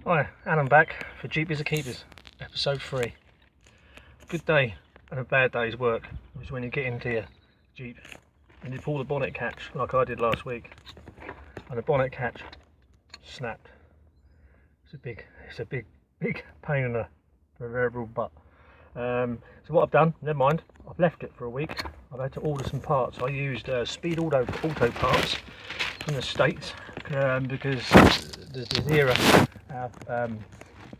Hi, and I'm back for Jeepers or Keepers, episode 3. Good day and a bad day's work is when you get into your Jeep and you pull the bonnet catch like I did last week, and the bonnet catch snapped. It's a big pain in the proverbial butt. So what I've done, never mind, I've left it for a week. I've had to order some parts. I used Speed Auto parts from the States because the Zero have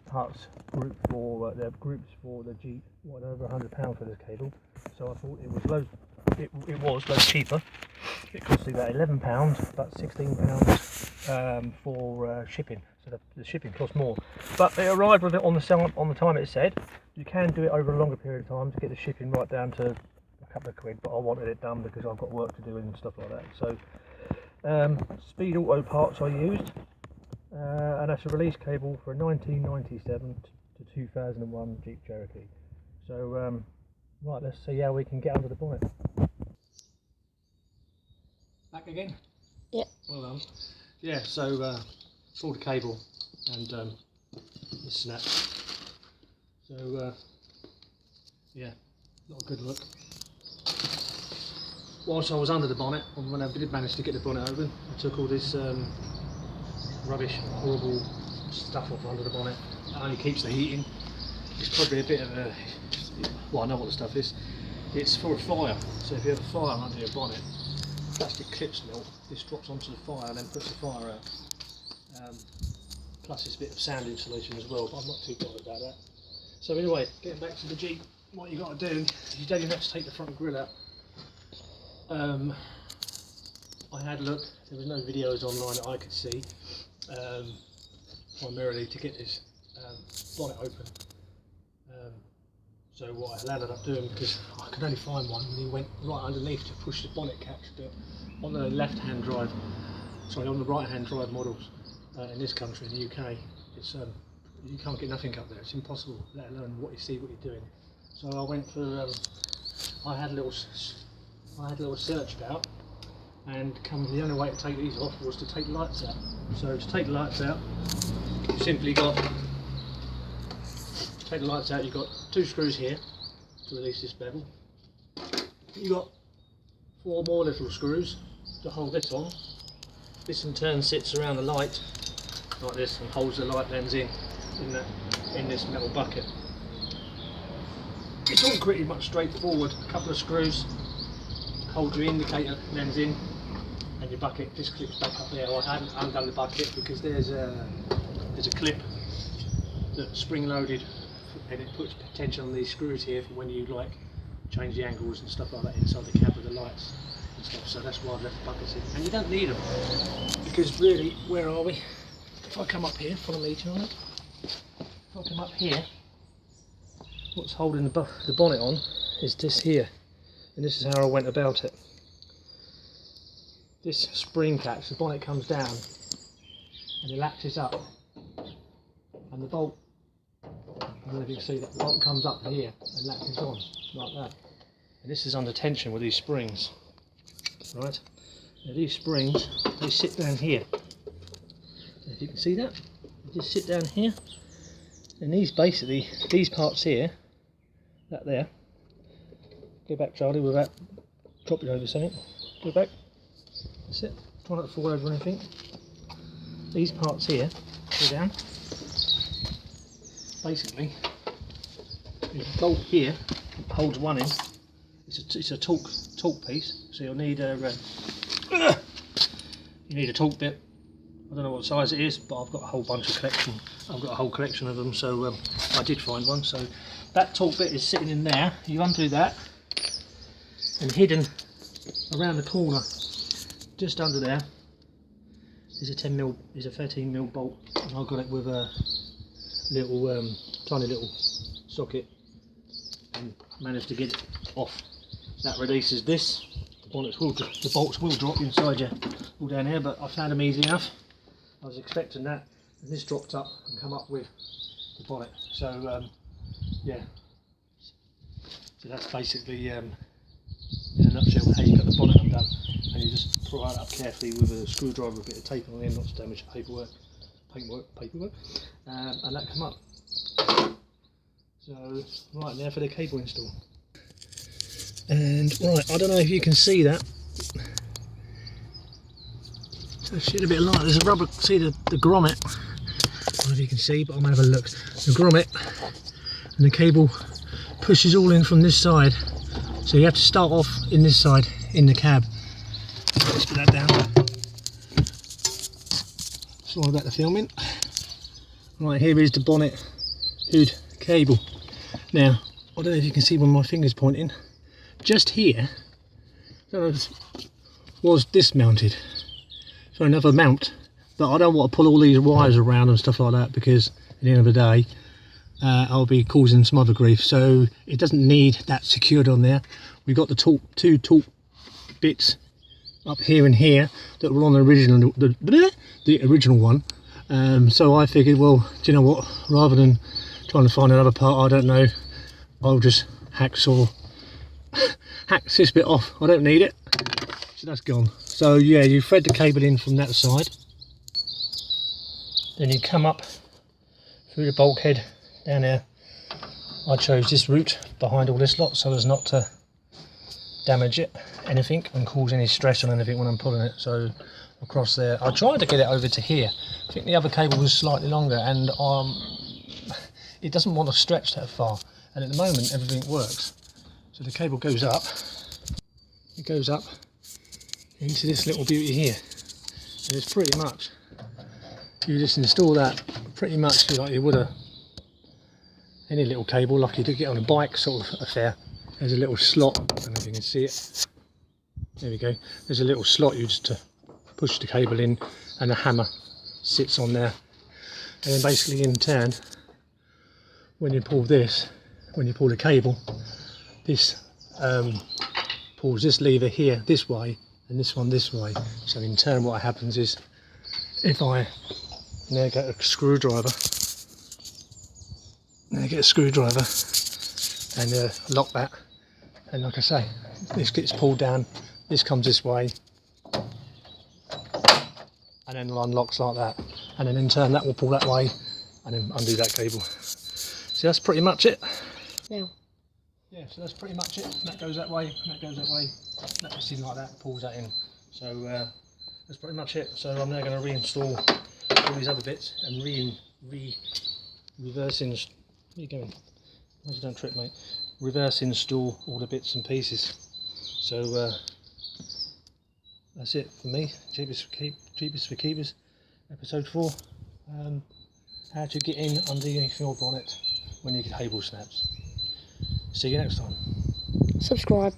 parts group for their groups for the Jeep, over £100 for this cable. So I thought it was loads cheaper. It cost me about £11, about £16 for shipping. So the shipping cost more, but it arrived with it on the time it said. You can do it over a longer period of time to get the shipping right down to a couple of quid, but I wanted it done because I've got work to do and stuff like that. So Speed Auto parts I used, and that's a release cable for a 1997 to 2001 Jeep Cherokee. So right, let's see how we can get under the bonnet. Back again? Yep. Well done. Yeah, so pulled the cable and it snapped. So yeah, not a good look. Whilst I was under the bonnet, when I did manage to get the bonnet open, I took all this rubbish, horrible stuff off under the bonnet. It only keeps the heat in. It's probably a bit of a, well, I know what the stuff is. It's for a fire, so if you have a fire under your bonnet, plastic clips melt, this drops onto the fire and then puts the fire out. Plus it's a bit of sound insulation as well, but I'm not too bothered about that. So anyway, getting back to the Jeep, what you got to do is you don't even have to take the front grille out. I had a look, there was no videos online that I could see, primarily to get this bonnet open. So what I landed up doing, because I could only find one, and he went right underneath to push the bonnet catch, but on the left-hand drive, sorry, on the right-hand drive models in this country, in the UK, it's you can't get nothing up there. It's impossible, let alone what you're doing. So I went for I had a little search about, and the only way to take these off was to take the lights out. So to take the lights out, you simply got you've got 2 screws here to release this bevel. You've got 4 more little screws to hold this on. This in turn sits around the light like this and holds the light lens in this metal bucket. It's all pretty much straightforward. A couple of screws hold your indicator lens in, and your bucket just clips back up there. I hadn't undone the bucket because there's a clip that's spring loaded, and it puts tension on these screws here for when you like change the angles and stuff like that inside the cab of the lights and stuff. So that's why I've left the buckets in, and you don't need them because really, where are we? If I come up here, follow me, Charlie. If I come up here, what's holding the bonnet on is this here, and this is how I went about it. This spring catch, the bonnet comes down and it latches up, and the bolt, I don't know if you can see that, the bolt comes up here and latches on like that. And this is under tension with these springs, right? Now these springs, they sit down here. If you can see that, they just sit down here. And these parts here, that there, go back Charlie without dropping over something, go back, that's it, try not to fall over anything. These parts here, go down, basically, there's a bolt here, that holds one in, it's a torque piece, so you'll need a torque bit. I don't know what size it is, but I've got a whole collection of them, so I did find one. So that torque bit is sitting in there. You undo that, and hidden around the corner, just under there, is a 13mm bolt, and I've got it with a little tiny little socket, and managed to get it off. That releases this. The bolts will drop inside you all down here, but I found them easy enough. I was expecting that, and this dropped up and come up with the bonnet. So yeah, so that's basically in a nutshell how you got the bonnet undone, and you just pry it up carefully with a screwdriver, a bit of tape on the end, not to damage the paperwork. paperwork, and that come up. So right now for the cable install. And right, I don't know if you can see that. So shed a bit of light. There's a rubber. See the grommet. I don't know if you can see, but I'm gonna have a look. The grommet and the cable pushes all in from this side. So you have to start off in this side in the cab. Let's put that down. Sorry about the filming. Right, here is the bonnet hood cable. Now, I don't know if you can see where my finger's pointing. Just here, I don't know if this was dismounted for another mount, but I don't want to pull all these wires around and stuff like that, because at the end of the day, I'll be causing some other grief. So it doesn't need that secured on there. We've got the two torque bits up here and here that were on the original one. So I figured, well, do you know what? Rather than trying to find another part, I don't know, I'll just hack this bit off. I don't need it, so that's gone. So yeah, you thread the cable in from that side, then you come up through the bulkhead down there. I chose this route behind all this lot so as not to damage anything and cause any stress on anything when I'm pulling it. So across there, I tried to get it over to here. I think the other cable was slightly longer, and it doesn't want to stretch that far, and at the moment everything works. So the cable goes up, it goes up into this little beauty here, and it's pretty much, you just install that pretty much like you would any little cable like you do get on a bike sort of affair. There's a little slot, I don't know if you can see it, there we go, there's a little slot you just to push the cable in, and the hammer sits on there, and then basically in turn, when you pull the cable, this pulls this lever here this way and this one this way. So in turn what happens is, if I now get a screwdriver and lock that, and like I say, this gets pulled down, this comes this way, and then it unlocks like that, and then in turn that will pull that way and then undo that cable. So that's pretty much it. Yeah, so that's pretty much it. That goes that way, that goes that way, that goes in like that, pulls that in. So that's pretty much it. So I'm now going to reinstall all these other bits and reverse install. Where are you going? Don't trip, mate. Reverse install all the bits and pieces. So that's it for me. Cheapest for keepers, episode 4. How to get in underneath your bonnet when your cable snaps. See you next time. Subscribe.